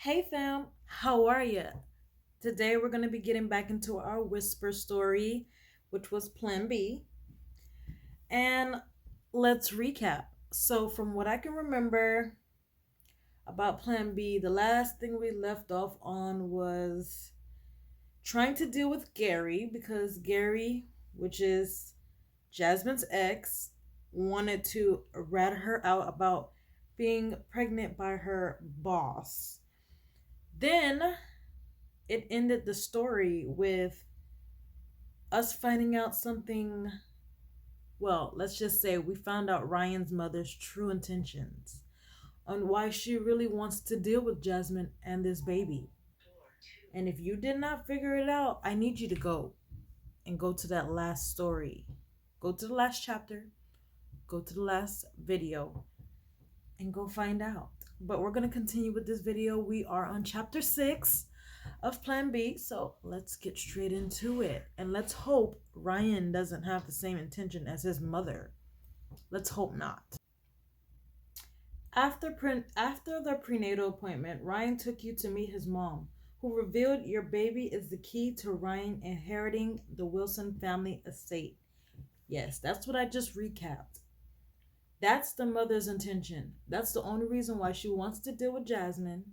Hey fam, how are ya? Today we're going to be getting back into our whisper story, which was Plan B. And let's recap. So, from what I can remember about Plan B, the last thing we left off on was trying to deal with Gary because Gary, which is Jasmine's ex, wanted to rat her out about being pregnant by her boss. Then it ended the story with us finding out something. Well, let's just say we found out Ryan's mother's true intentions on why she really wants to deal with Jasmine and this baby. And if you did not figure it out, I need you to go and go to that last story. Go to the last chapter, go to the last video, and go find out. But we're going to continue with this video. We are on chapter 6 of Plan B. So let's get straight into it. And let's hope Ryan doesn't have the same intention as his mother. Let's hope not. After the prenatal appointment, Ryan took you to meet his mom, who revealed your baby is the key to Ryan inheriting the Wilson family estate. Yes, that's what I just recapped. That's the mother's intention. That's the only reason why she wants to deal with Jasmine.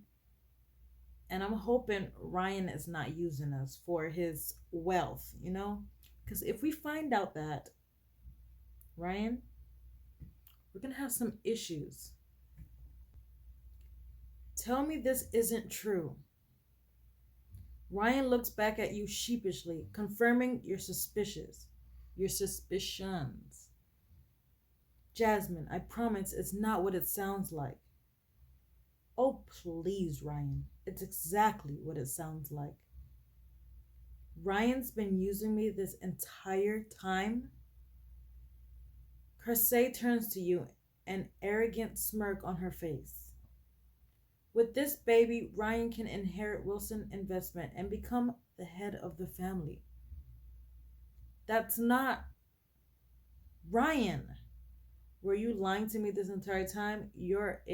And I'm hoping Ryan is not using us for his wealth, you know? Because if we find out that, Ryan, we're going to have some issues. Tell me this isn't true. Ryan looks back at you sheepishly, confirming your suspicions. Jasmine, I promise it's not what it sounds like. Oh, please, Ryan. It's exactly what it sounds like. Ryan's been using me this entire time? Crusade turns to you, an arrogant smirk on her face. With this baby, Ryan can inherit Wilson Investment and become the head of the family. That's not... Ryan! Were you lying to me this entire time? We're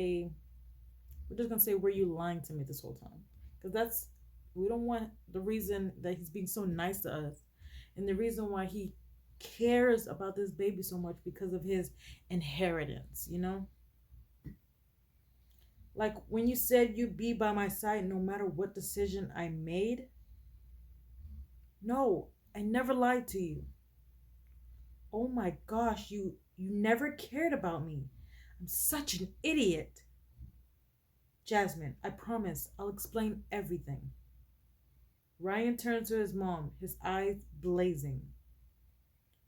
just gonna say, were you lying to me this whole time? Because we don't want the reason that he's being so nice to us and the reason why he cares about this baby so much because of his inheritance, you know? Like when you said you'd be by my side no matter what decision I made. No, I never lied to you. Oh my gosh, you never cared about me. I'm such an idiot. Jasmine, I promise I'll explain everything. Ryan turned to his mom, his eyes blazing.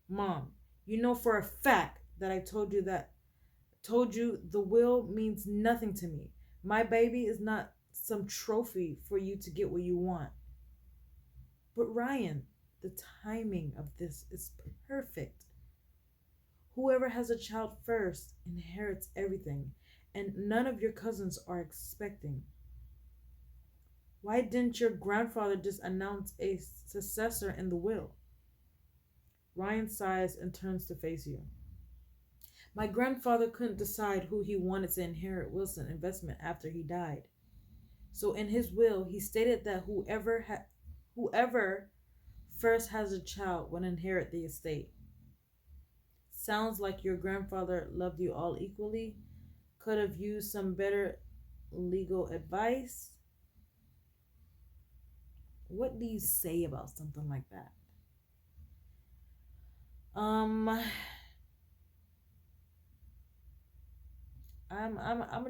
Mom, you know for a fact that I told you the will means nothing to me. My baby is not some trophy for you to get what you want. But Ryan, the timing of this is perfect. Whoever has a child first inherits everything, and none of your cousins are expecting. Why didn't your grandfather just announce a successor in the will? Ryan sighs and turns to face you. My grandfather couldn't decide who he wanted to inherit Wilson Investment after he died. So in his will, he stated that whoever first has a child will inherit the estate. Sounds like your grandfather loved you all equally. Could have used some better legal advice. What do you say about something like that? I'm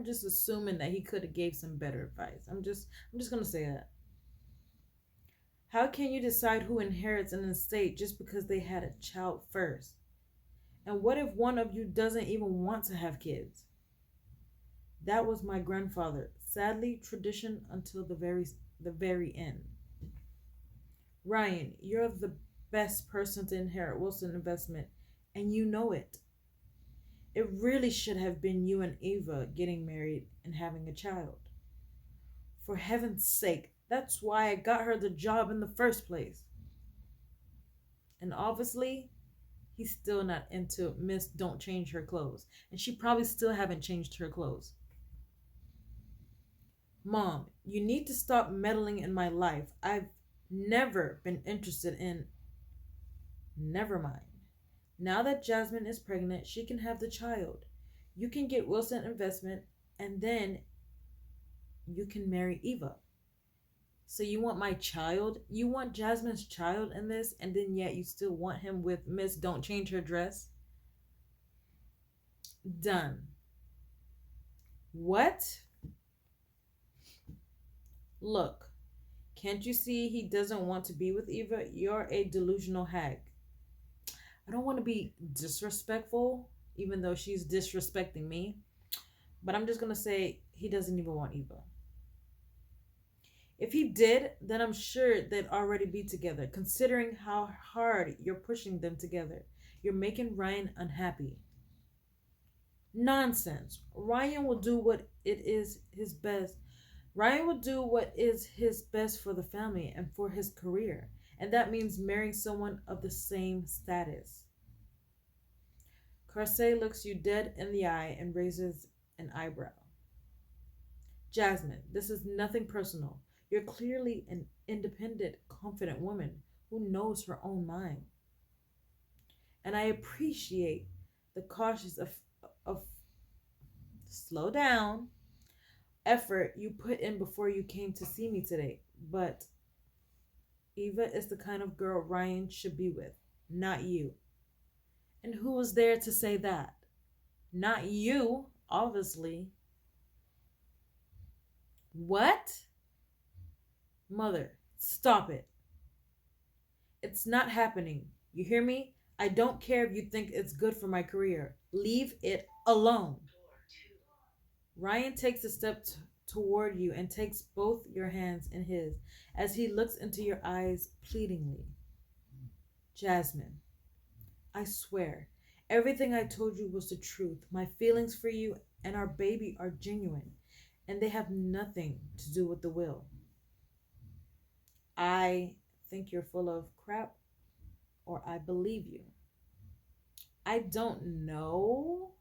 just assuming that he could have gave some better advice. I'm just gonna say that. How can you decide who inherits an estate just because they had a child first? And what if one of you doesn't even want to have kids? That was my grandfather. Sadly, tradition until the very end. Ryan, you're the best person to inherit Wilson Investment, and you know it. It really should have been you and Ava getting married and having a child. For heaven's sake, that's why I got her the job in the first place. And obviously, he's still not into Miss Don't Change Her Clothes. And she probably still haven't changed her clothes. Mom, you need to stop meddling in my life. I've never been interested in. Never mind. Now that Jasmine is pregnant, she can have the child. You can get Wilson investment, and then you can marry Eva. So you want my child? You want Jasmine's child in this, and then yet you still want him with Miss Don't Change Her Dress? Done. What? Look, can't you see he doesn't want to be with Eva? You're a delusional hag. I don't want to be disrespectful, even though she's disrespecting me, but I'm just going to say he doesn't even want Eva. If he did, then I'm sure they'd already be together, considering how hard you're pushing them together. You're making Ryan unhappy. Nonsense. Ryan will do what it is his best. Ryan will do what is his best for the family and for his career. And that means marrying someone of the same status. Carsey looks you dead in the eye and raises an eyebrow. Jasmine, this is nothing personal. You're clearly an independent, confident woman who knows her own mind. And I appreciate the cautious of slow down effort you put in before you came to see me today. But Eva is the kind of girl Ryan should be with, not you. And who was there to say that? Not you, obviously. What? Mother, stop it. It's not happening. You hear me? I don't care if you think it's good for my career. Leave it alone. Ryan takes a step toward you and takes both your hands in his as he looks into your eyes pleadingly. Jasmine, I swear, everything I told you was the truth. My feelings for you and our baby are genuine, and they have nothing to do with the will. I think you're full of crap, or I believe you. I don't know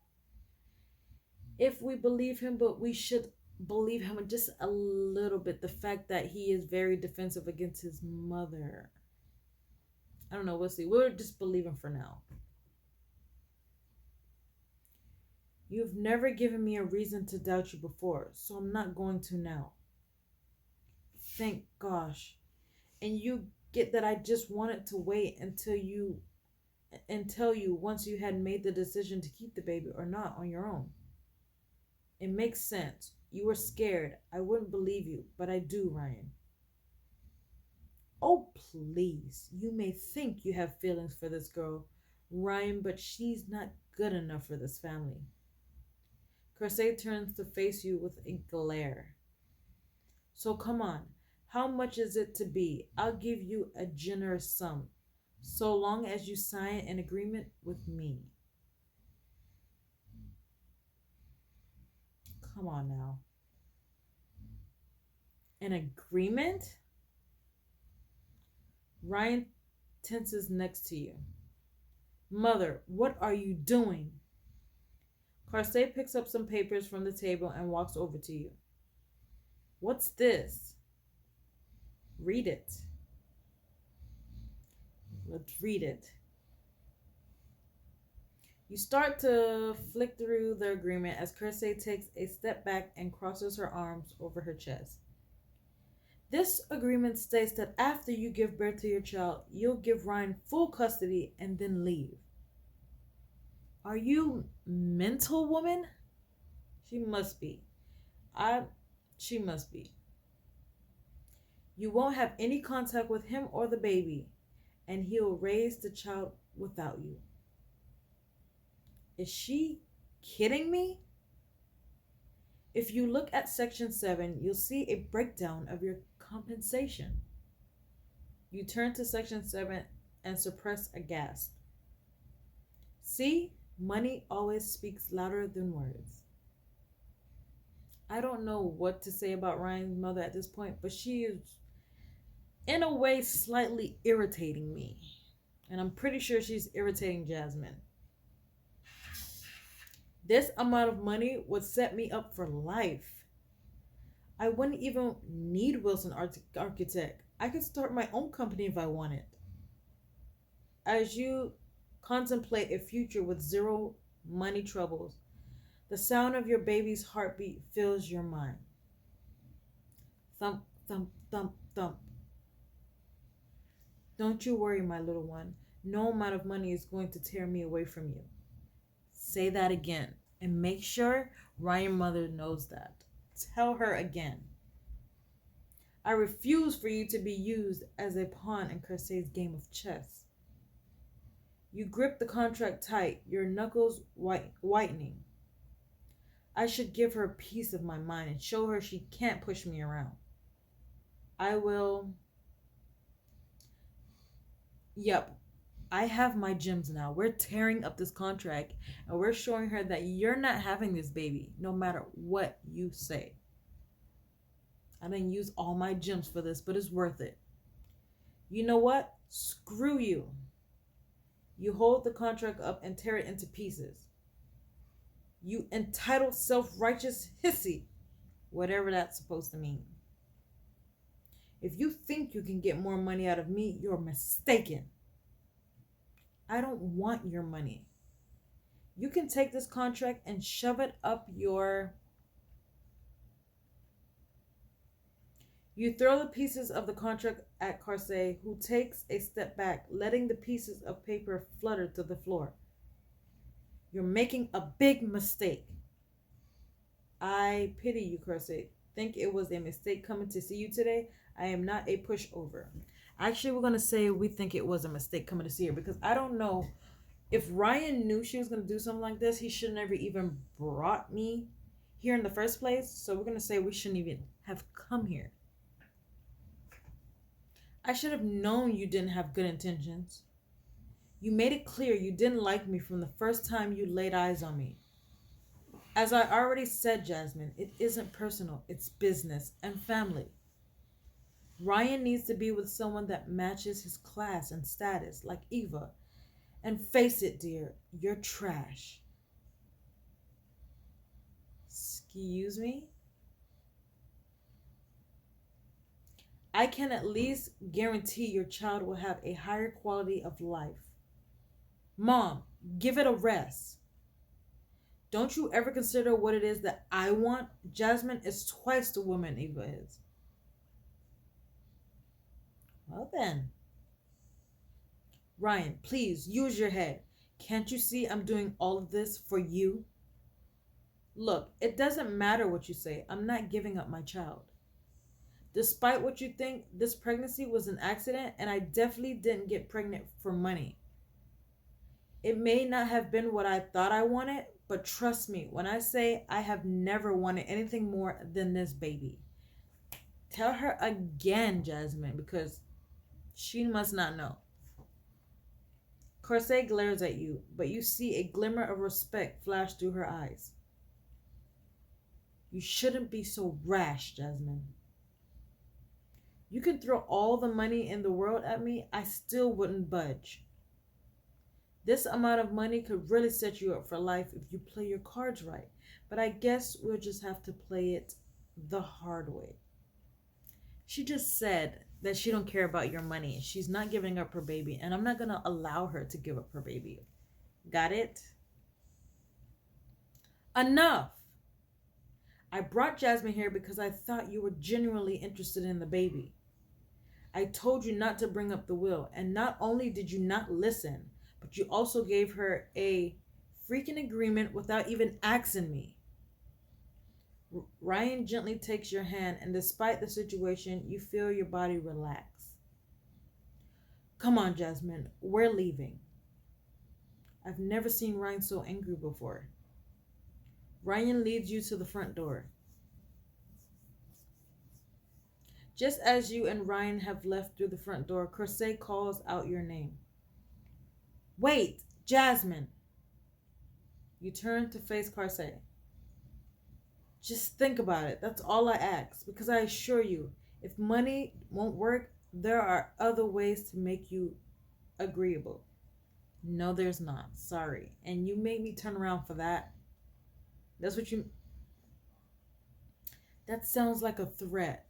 if we believe him, but we should believe him just a little bit. The fact that he is very defensive against his mother. I don't know. We'll see. We'll just believe him for now. You've never given me a reason to doubt you before, so I'm not going to now. Thank gosh. And you get that I just wanted to wait until you and tell you once you had made the decision to keep the baby or not on your own. It makes sense. You were scared. I wouldn't believe you, but I do, Ryan. Oh, please. You may think you have feelings for this girl, Ryan, but she's not good enough for this family. Crusade turns to face you with a glare. So come on. How much is it to be? I'll give you a generous sum, so long as you sign an agreement with me. Come on now. An agreement? Ryan tenses next to you. Mother, what are you doing? Carsey picks up some papers from the table and walks over to you. What's this? Read it. Let's read it. You start to flick through the agreement as Carsey takes a step back and crosses her arms over her chest. This agreement states that after you give birth to your child, you'll give Ryan full custody and then leave. Are you mental, woman? She must be. She must be. You won't have any contact with him or the baby, and he'll raise the child without you. Is she kidding me? If you look at section 7, you'll see a breakdown of your compensation. You turn to section 7 and suppress a gasp. See, money always speaks louder than words. I don't know what to say about Ryan's mother at this point, but she is, in a way, slightly irritating me. And I'm pretty sure she's irritating Jasmine. This amount of money would set me up for life. I wouldn't even need Wilson Architect. I could start my own company if I wanted. As you contemplate a future with zero money troubles, the sound of your baby's heartbeat fills your mind. Thump, thump, thump, thump. Don't you worry, my little one. No amount of money is going to tear me away from you. Say that again and make sure Ryan's mother knows that. Tell her again. I refuse for you to be used as a pawn in Crusades' game of chess. You grip the contract tight, your knuckles whitening. I should give her a piece of my mind and show her she can't push me around. I will. Yep, I have my gems now. We're tearing up this contract and we're showing her that you're not having this baby, no matter what you say. I didn't use all my gems for this, but it's worth it. You know what? Screw you. You hold the contract up and tear it into pieces. You entitled, self-righteous hissy, whatever that's supposed to mean. If you think you can get more money out of me, you're mistaken. I don't want your money. You can take this contract and shove it up your... You throw the pieces of the contract at Carsey, who takes a step back, letting the pieces of paper flutter to the floor. You're making a big mistake. I pity you, Carsey. Think it was a mistake coming to see you today? I am not a pushover. Actually, we're going to say we think it was a mistake coming to see her, because I don't know if Ryan knew she was going to do something like this. He should never even brought me here in the first place. So we're going to say we shouldn't even have come here. I should have known you didn't have good intentions. You made it clear you didn't like me from the first time you laid eyes on me. As I already said, Jasmine, it isn't personal. It's business and family. Ryan needs to be with someone that matches his class and status, like Eva. And face it, dear, you're trash. Excuse me? I can at least guarantee your child will have a higher quality of life. Mom, give it a rest. Don't you ever consider what it is that I want? Jasmine is twice the woman Eva is. Well then. Ryan, please use your head. Can't you see I'm doing all of this for you? Look, it doesn't matter what you say. I'm not giving up my child. Despite what you think, this pregnancy was an accident, and I definitely didn't get pregnant for money. It may not have been what I thought I wanted, but trust me when I say I have never wanted anything more than this baby. Tell her again, Jasmine, because she must not know. Corset glares at you, but you see a glimmer of respect flash through her eyes. You shouldn't be so rash, Jasmine. You can throw all the money in the world at me, I still wouldn't budge. This amount of money could really set you up for life if you play your cards right, but I guess we'll just have to play it the hard way. She just said that she don't care about your money. She's not giving up her baby, and I'm not going to allow her to give up her baby. Got it? Enough! I brought Jasmine here because I thought you were genuinely interested in the baby. I told you not to bring up the will, and not only did you not listen, but you also gave her a freaking agreement without even asking me. Ryan gently takes your hand, and despite the situation, you feel your body relax. Come on, Jasmine, we're leaving. I've never seen Ryan so angry before. Ryan leads you to the front door. Just as you and Ryan have left through the front door, Corset calls out your name. Wait, Jasmine! You turn to face Corset. Just think about it. That's all I ask. Because I assure you, if money won't work, there are other ways to make you agreeable. No, there's not. Sorry. And you made me turn around for that. That's what you... That sounds like a threat.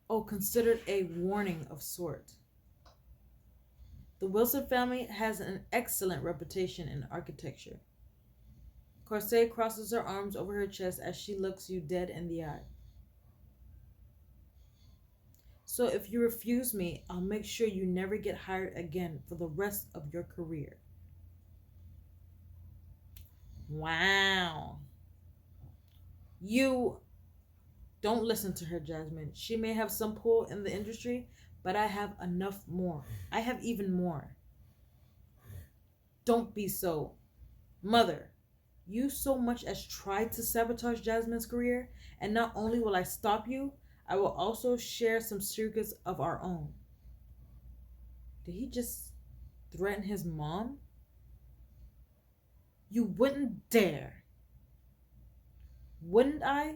Oh, considered a warning of sort. The Wilson family has an excellent reputation in architecture. Corset crosses her arms over her chest as she looks you dead in the eye. So if you refuse me, I'll make sure you never get hired again for the rest of your career. Wow. You don't listen to her, Jasmine. She may have some pull in the industry, but I have enough more. I have even more. Don't be so. Mother, you so much as tried to sabotage Jasmine's career, and not only will I stop you, I will also share some secrets of our own. Did he just threaten his mom? You wouldn't dare. Wouldn't I?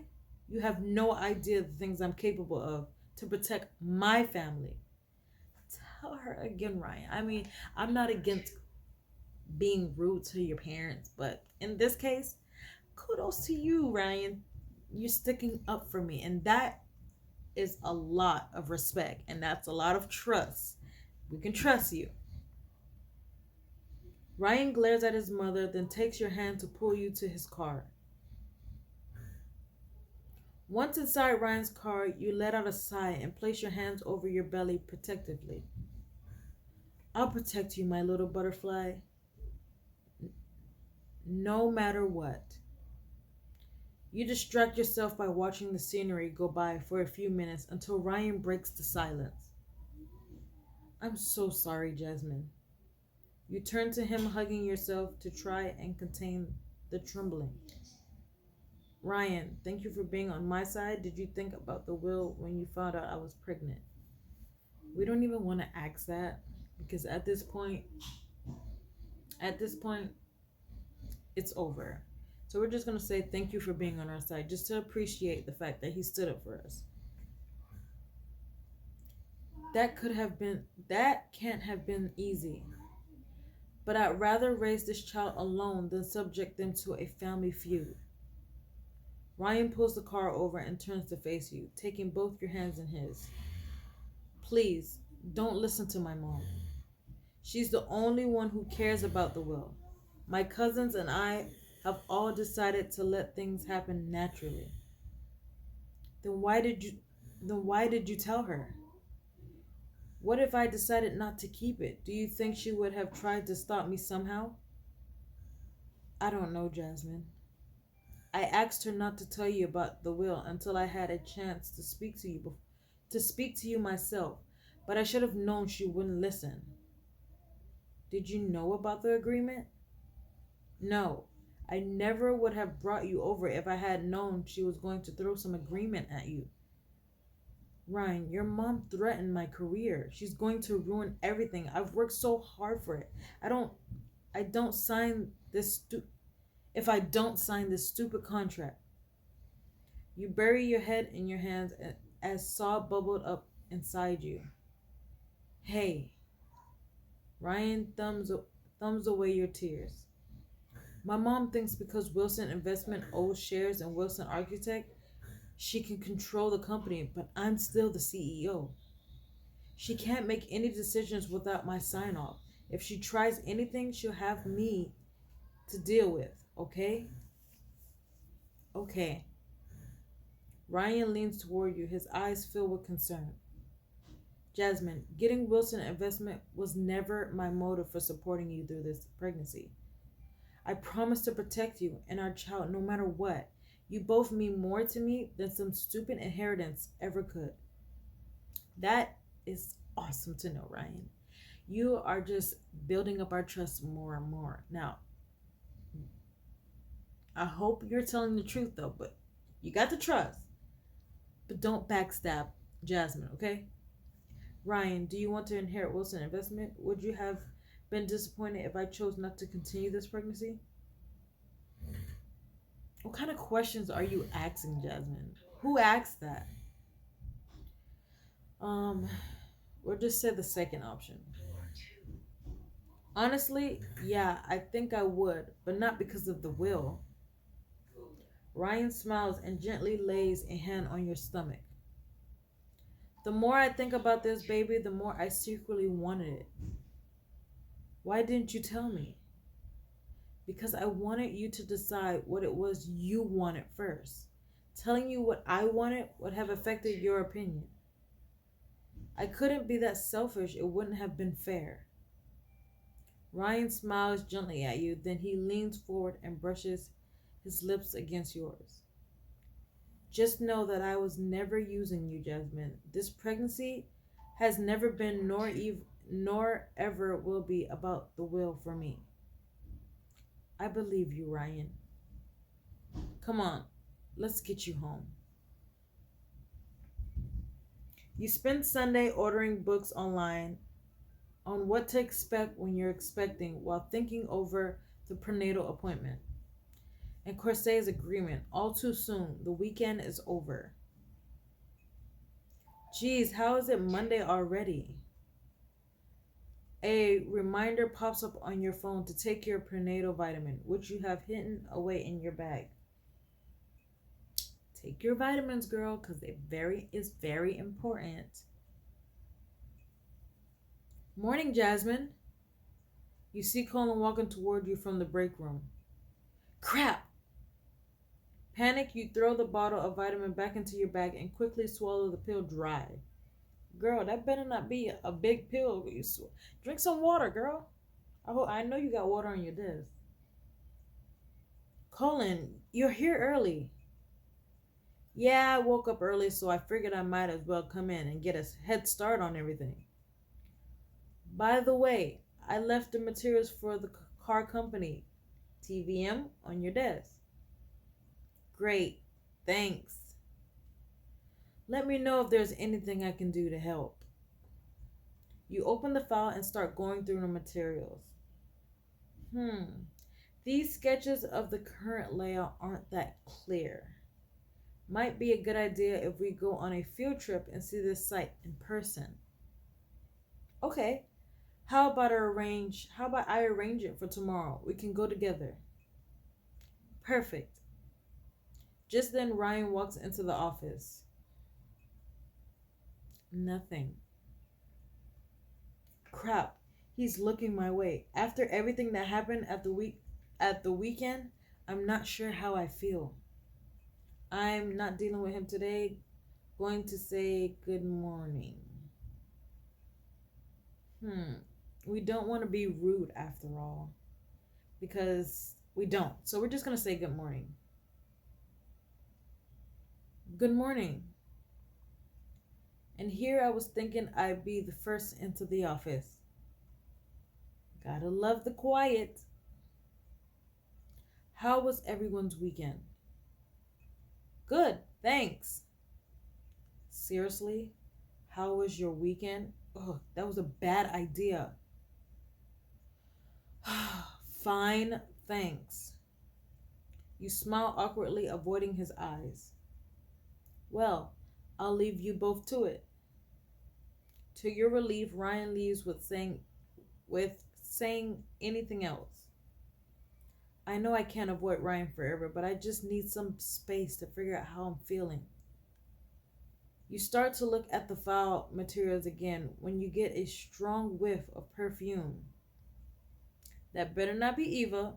You have no idea the things I'm capable of to protect my family. Tell her again, Ryan. I mean, I'm not against being rude to your parents, but in this case, kudos to you, Ryan. You're sticking up for me, and that is a lot of respect, and that's a lot of trust. We can trust you. Ryan glares at his mother, then takes your hand to pull you to his car. Once inside Ryan's car, you let out a sigh and place your hands over your belly protectively. I'll protect you, my little butterfly, no matter what. You distract yourself by watching the scenery go by for a few minutes until Ryan breaks the silence. I'm so sorry, Jasmine. You turn to him, hugging yourself to try and contain the trembling. Ryan, thank you for being on my side. Did you think about the will when you found out I was pregnant? We don't even want to ask that because at this point, it's over. So we're just going to say thank you for being on our side, just to appreciate the fact that he stood up for us. That can't have been easy. But I'd rather raise this child alone than subject them to a family feud. Ryan pulls the car over and turns to face you, taking both your hands in his. Please, don't listen to my mom. She's the only one who cares about the will. My cousins and I have all decided to let things happen naturally. Then why did you then why did you tell her? What if I decided not to keep it? Do you think she would have tried to stop me somehow? I don't know, Jasmine. I asked her not to tell you about the will until I had a chance to speak to you myself, but I should have known she wouldn't listen. Did you know about the agreement? No. I never would have brought you over if I had known she was going to throw some agreement at you. Ryan, your mom threatened my career. She's going to ruin everything. I've worked so hard for it. I don't sign this if I don't sign this stupid contract. You bury your head in your hands as sob bubbled up inside you. Hey, Ryan thumbs away your tears. My mom thinks because Wilson Investment owes shares in Wilson Architect, she can control the company, but I'm still the CEO. She can't make any decisions without my sign off. If she tries anything, she'll have me to deal with, okay? Okay. Ryan leans toward you, his eyes filled with concern. Jasmine, getting Wilson Investment was never my motive for supporting you through this pregnancy. I promise to protect you and our child no matter what. You both mean more to me than some stupid inheritance ever could. That is awesome to know, Ryan. You are just building up our trust more and more. Now, I hope you're telling the truth though, but you got the trust. But don't backstab Jasmine, okay? Ryan, do you want to inherit Wilson Investment? Would you have been disappointed if I chose not to continue this pregnancy? What kind of questions are you asking, Jasmine? Who asked that? Um, we'll just say the second option. Honestly, yeah, I think I would, but not because of the will. Ryan smiles and gently lays a hand on your stomach. The more I think about this baby, the more I secretly wanted it. Why didn't you tell me? Because I wanted you to decide what it was you wanted first. Telling you what I wanted would have affected your opinion. I couldn't be that selfish, it wouldn't have been fair. Ryan smiles gently at you, then he leans forward and brushes his lips against yours. Just know that I was never using you, Jasmine. This pregnancy has never been nor ever will be about the will for me. I believe you, Ryan. Come on, let's get you home. You spend Sunday ordering books online on what to expect when you're expecting while thinking over the prenatal appointment and Corsair's agreement. All too soon, the weekend is over. Geez, how is it Monday already? A reminder pops up on your phone to take your prenatal vitamin, which you have hidden away in your bag. Take your vitamins, girl, because it's very important. Morning, Jasmine. You see Colin walking toward you from the break room. Crap! Panic, you throw the bottle of vitamin back into your bag and quickly swallow the pill dry. Girl, that better not be a big pill. Drink some water, girl. I know you got water on your desk. Colin, you're here early. Yeah, I woke up early, so I figured I might as well come in and get a head start on everything. By the way, I left the materials for the car company, TVM, on your desk. Great, thanks. Let me know if there's anything I can do to help. You open the file and start going through the materials. These sketches of the current layout aren't that clear. Might be a good idea if we go on a field trip and see this site in person. Okay. How about I arrange it for tomorrow? We can go together. Perfect. Just then Ryan walks into the office. Nothing. Crap. He's looking my way. After everything that happened at the weekend, I'm not sure how I feel. I'm not dealing with him today. Going to say good morning. We don't want to be rude after all. Because we don't. So we're just going to say good morning. Good morning. And here I was thinking I'd be the first into the office. Gotta love the quiet. How was everyone's weekend? Good, thanks. Seriously? How was your weekend? Oh, that was a bad idea. Fine, thanks. You smile awkwardly, avoiding his eyes. Well, I'll leave you both to it. To your relief, Ryan leaves with saying anything else. I know I can't avoid Ryan forever, but I just need some space to figure out how I'm feeling. You start to look at the file materials again when you get a strong whiff of perfume. That better not be Eva,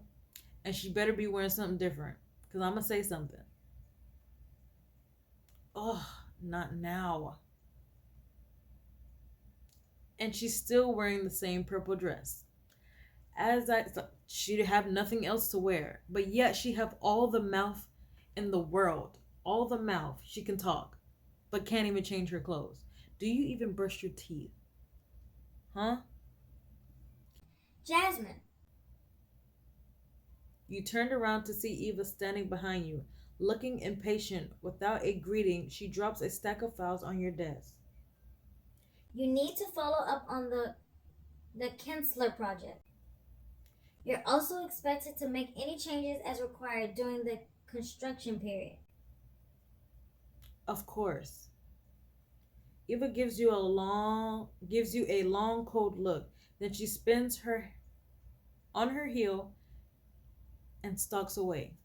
and she better be wearing something different, because I'm going to say something. Oh, not now. And she's still wearing the same purple dress. She'd have nothing else to wear, but yet she have all the mouth in the world. All the mouth. She can talk, but can't even change her clothes. Do you even brush your teeth? Huh? Jasmine, You turned around to see Eva standing behind you, looking impatient. Without a greeting, she drops a stack of files on your desk. you need to follow up on the Kinsler project. You're also expected to make any changes as required during the construction period. Of course. Eva gives you a long cold look. Then she spins her on her heel and stalks away.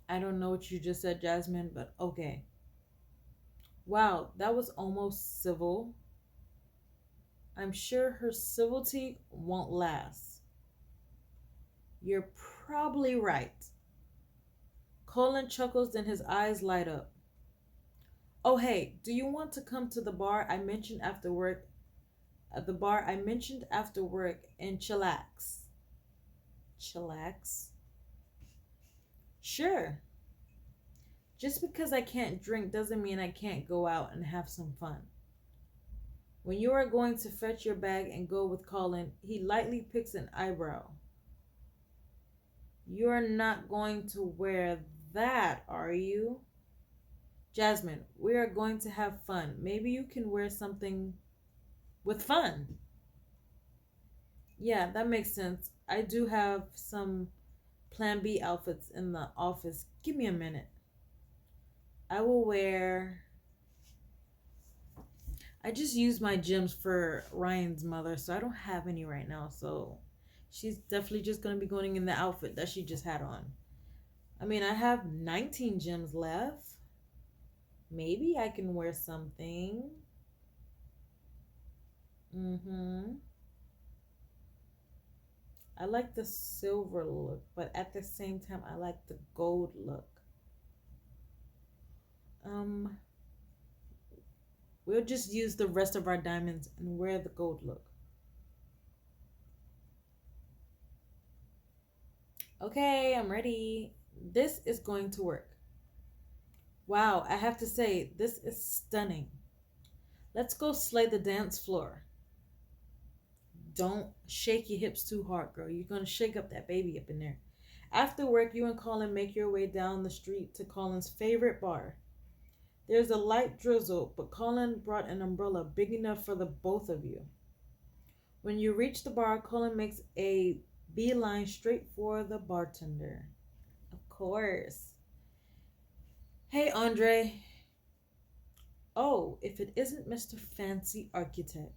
I don't know what you just said, Jasmine, but okay. Wow, that was almost civil. I'm sure her civility won't last. You're probably right. Colin chuckles, then his eyes light up. Oh, hey, do you want to come to the bar I mentioned after work? At the bar I mentioned after work and chillax. Chillax? Sure. Just because I can't drink doesn't mean I can't go out and have some fun. When you are going to fetch your bag and go with Colin, he lightly picks an eyebrow. You're not going to wear that, are you? Jasmine, we are going to have fun. Maybe you can wear something with fun. Yeah, that makes sense. I do have some Plan B outfits in the office. Give me a minute. I will wear. I just used my gems for Ryan's mother, so I don't have any right now. So she's definitely just going to be going in the outfit that she just had on. I mean, I have 19 gems left. Maybe I can wear something. Mm-hmm. I like the silver look, but at the same time, I like the gold look. Um, we'll just use the rest of our diamonds and wear the gold look. Okay, I'm ready. This is going to work. Wow, I have to say, this is stunning. Let's go slay the dance floor. Don't shake your hips too hard, girl. You're going to shake up that baby up in there. After work, you and Colin make your way down the street to Colin's favorite bar. There's a light drizzle, but Colin brought an umbrella big enough for the both of you. When you reach the bar, Colin makes a beeline straight for the bartender. Of course. Hey, Andre. Oh, if it isn't Mr. Fancy Architect.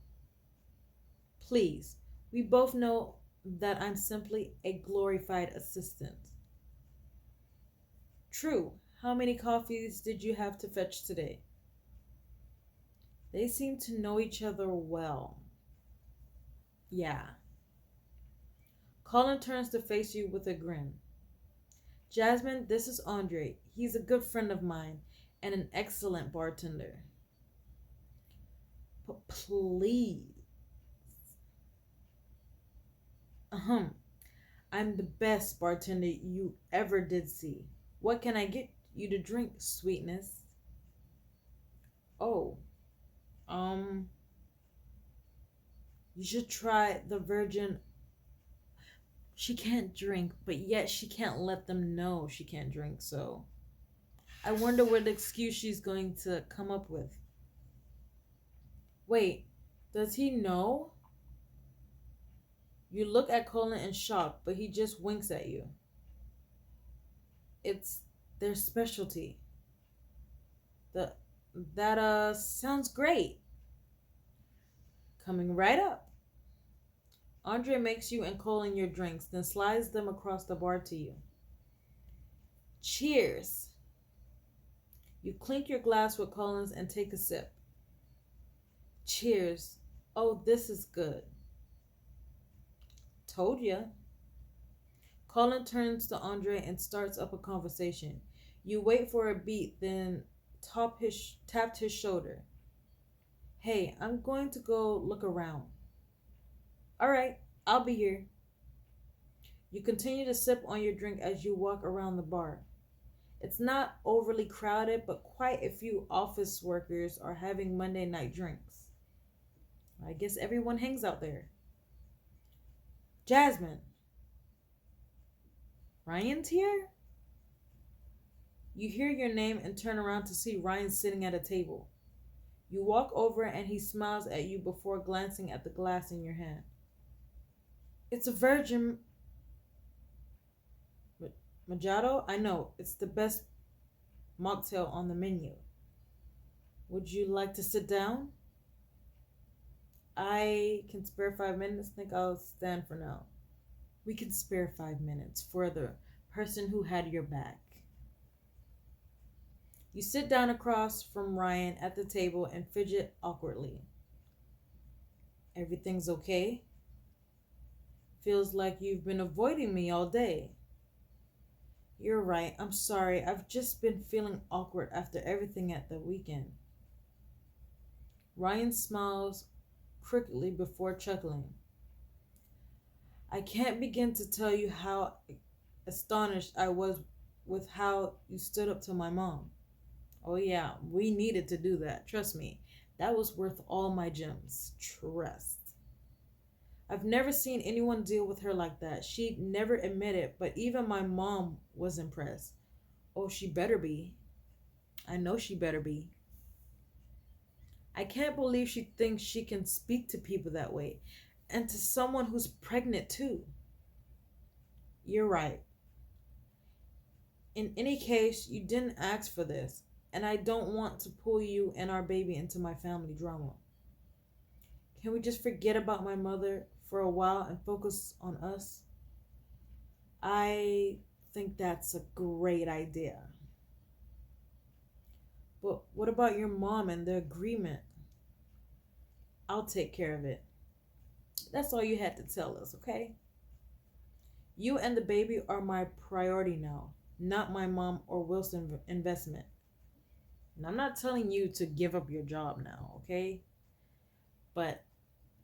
Please, we both know that I'm simply a glorified assistant. True. How many coffees did you have to fetch today? They seem to know each other well. Yeah. Colin turns to face you with a grin. Jasmine, this is Andre. He's a good friend of mine and an excellent bartender. But please. Ahem. I'm the best bartender you ever did see. What can I get you to drink, sweetness? Oh, um, you should try the virgin. She can't drink, but yet she can't let them know she can't drink, so I wonder what excuse she's going to come up with. Wait, does he know? You look at Colin in shock, but he just winks at you. It's their specialty. The that sounds great. Coming right up. Andre makes you and Colin your drinks, then slides them across the bar to you. Cheers. You clink your glass with Colin's and take a sip. Cheers. Oh, this is good. Told ya. Colin turns to Andre and starts up a conversation. You wait for a beat, then tapped his shoulder. Hey, I'm going to go look around. All right, I'll be here. You continue to sip on your drink as you walk around the bar. It's not overly crowded, but quite a few office workers are having Monday night drinks. I guess everyone hangs out there. Jasmine, Ryan's here? You hear your name and turn around to see Ryan sitting at a table. You walk over and he smiles at you before glancing at the glass in your hand. It's a virgin Mojito? I know, it's the best mocktail on the menu. Would you like to sit down? I can spare 5 minutes. Think I'll stand for now. We can spare 5 minutes for the person who had your back. You sit down across from Ryan at the table and fidget awkwardly. Everything's okay? Feels like you've been avoiding me all day. You're right, I'm sorry. I've just been feeling awkward after everything at the weekend. Ryan smiles crookedly before chuckling. I can't begin to tell you how astonished I was with how you stood up to my mom. Oh, yeah, we needed to do that. Trust me. That was worth all my gems. Trust. I've never seen anyone deal with her like that. She'd never admit it, but even my mom was impressed. Oh, she better be. I know she better be. I can't believe she thinks she can speak to people that way. And to someone who's pregnant, too. You're right. In any case, you didn't ask for this, and I don't want to pull you and our baby into my family drama. Can we just forget about my mother for a while and focus on us? I think that's a great idea. But what about your mom and the agreement? I'll take care of it. That's all you had to tell us, okay? You and the baby are my priority now, not my mom or Wilson investment. And I'm not telling you to give up your job now, okay? But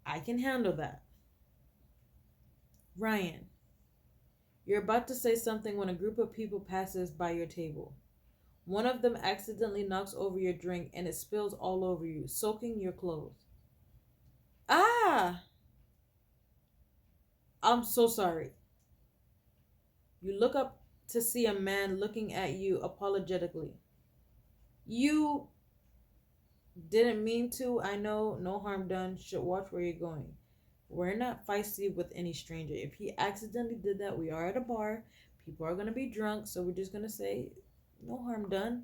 I can handle that. Ryan, you're about to say something when a group of people passes by your table. One of them accidentally knocks over your drink and it spills all over you, soaking your clothes. Ah! I'm so sorry. You look up to see a man looking at you apologetically. You didn't mean to. I know, no harm done. Should watch where you're going. We're not feisty with any stranger. If he accidentally did that, we are at a bar. People are going to be drunk, so we're just going to say, no harm done.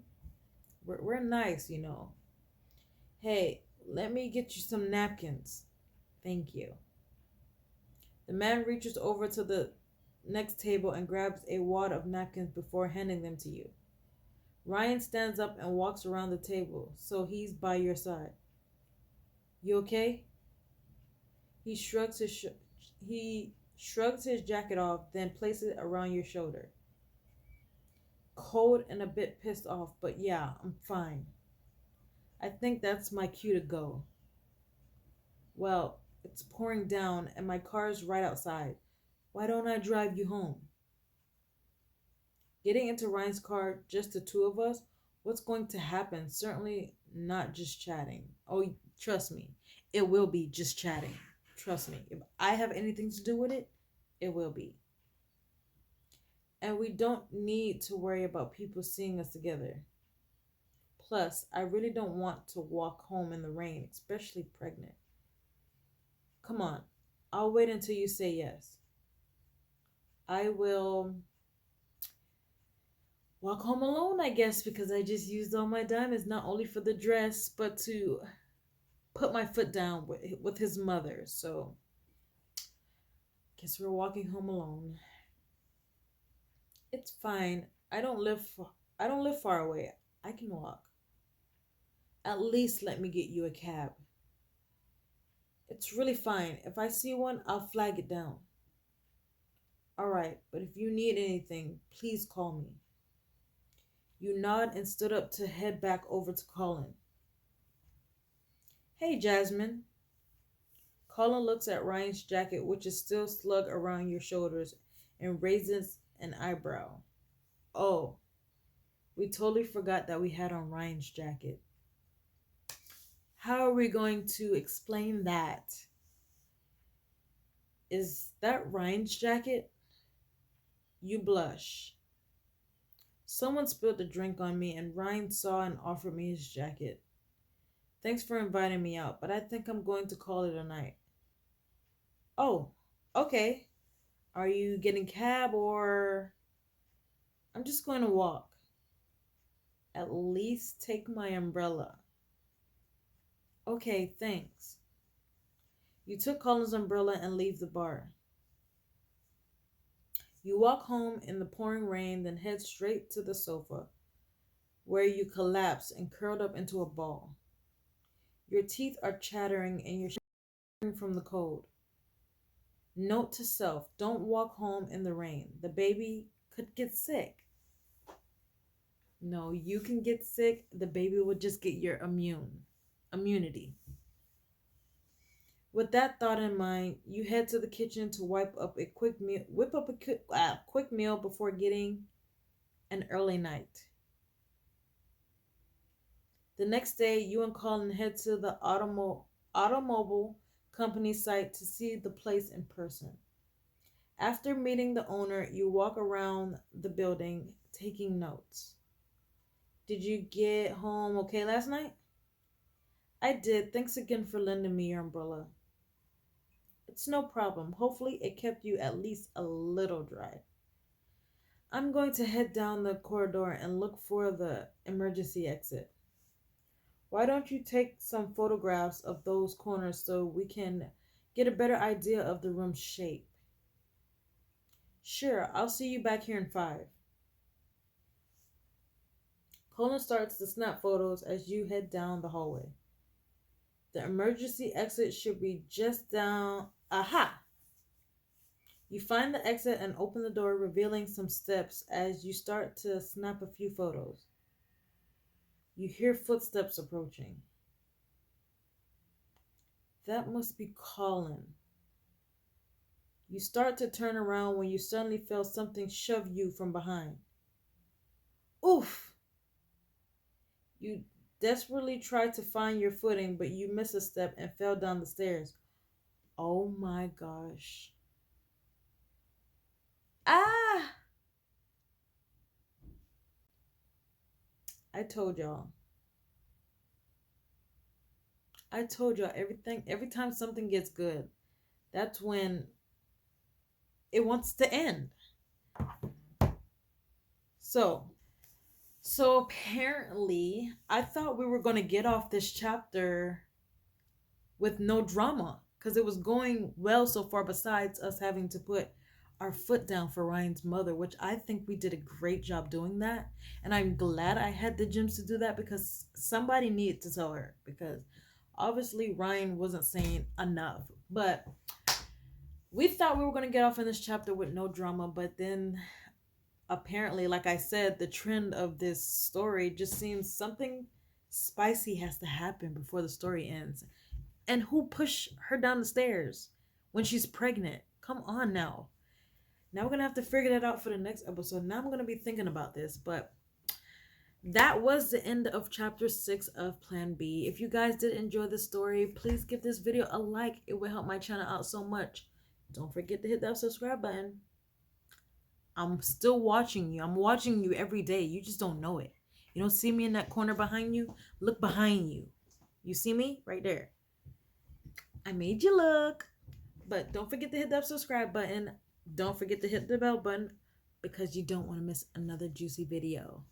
We're nice, you know. Hey, let me get you some napkins. Thank you. The man reaches over to the next table and grabs a wad of napkins before handing them to you. Ryan stands up and walks around the table, so he's by your side. You okay? He shrugs his he shrugs his jacket off, then places it around your shoulder. Cold and a bit pissed off, but yeah, I'm fine. I think that's my cue to go. Well, it's pouring down and my car's right outside. Why don't I drive you home? Getting into Ryan's car, just the two of us, what's going to happen? Certainly not just chatting. Oh, trust me, it will be just chatting. Trust me. If I have anything to do with it, it will be. And we don't need to worry about people seeing us together. Plus, I really don't want to walk home in the rain, especially pregnant. Come on, I'll wait until you say yes. I will walk home alone, I guess, because I just used all my diamonds not only for the dress, but to put my foot down with his mother. So, guess we're walking home alone. It's fine. I don't live far away. I can walk. At least let me get you a cab. It's really fine. If I see one, I'll flag it down. All right, but if you need anything, please call me. You nod and stood up to head back over to Colin. Hey, Jasmine. Colin looks at Ryan's jacket, which is still slung around your shoulders, and raises an eyebrow. Oh, we totally forgot that we had on Ryan's jacket. How are we going to explain that? Is that Ryan's jacket? You blush. Someone spilled a drink on me, and Ryan saw and offered me his jacket. Thanks for inviting me out, but I think I'm going to call it a night. Oh, okay. Are you getting cab or I'm just going to walk? At least take my umbrella. Okay, thanks. You took Colin's umbrella and leave the bar. You walk home in the pouring rain, then head straight to the sofa. where you collapse and curled up into a ball. Your teeth are chattering and you're shivering from the cold. Note to self, don't walk home in the rain. The baby could get sick. No, you can get sick. The baby will just get your immunity. With that thought in mind, you head to the kitchen to whip up a quick meal before getting an early night. The next day, you and Colin head to the automobile company site to see the place in person. After meeting the owner, you walk around the building taking notes. Did you get home okay last night? I did. Thanks again for lending me your umbrella. It's no problem. Hopefully, it kept you at least a little dry. I'm going to head down the corridor and look for the emergency exit. Why don't you take some photographs of those corners so we can get a better idea of the room's shape? Sure, I'll see you back here in 5. Colin starts to snap photos as you head down the hallway. The emergency exit should be just down. Aha! You find the exit and open the door, revealing some steps as you start to snap a few photos. You hear footsteps approaching. That must be Colin. You start to turn around when you suddenly feel something shove you from behind. Oof! You desperately try to find your footing, but you miss a step and fell down the stairs. Oh my gosh. Ah! I told y'all. I told y'all everything. Every time something gets good, that's when it wants to end. So, so apparently, I thought we were going to get off this chapter with no drama because it was going well so far, besides us having to put our foot down for Ryan's mother, which I think we did a great job doing that. And I'm glad I had the gems to do that because somebody needed to tell her, because obviously Ryan wasn't saying enough. But we thought we were going to get off in this chapter with no drama, but then apparently, like I said, the trend of this story just seems something spicy has to happen before the story ends. And who pushed her down the stairs when she's pregnant? Come on now. Now we're going to have to figure that out for the next episode. Now I'm going to be thinking about this. But that was the end of chapter 6 of Plan B. If you guys did enjoy the story, please give this video a like. It will help my channel out so much. Don't forget to hit that subscribe button. I'm still watching you. I'm watching you every day. You just don't know it. You don't see me in that corner behind you? Look behind you. You see me? Right there. I made you look. But don't forget to hit that subscribe button. Don't forget to hit the bell button because you don't want to miss another juicy video.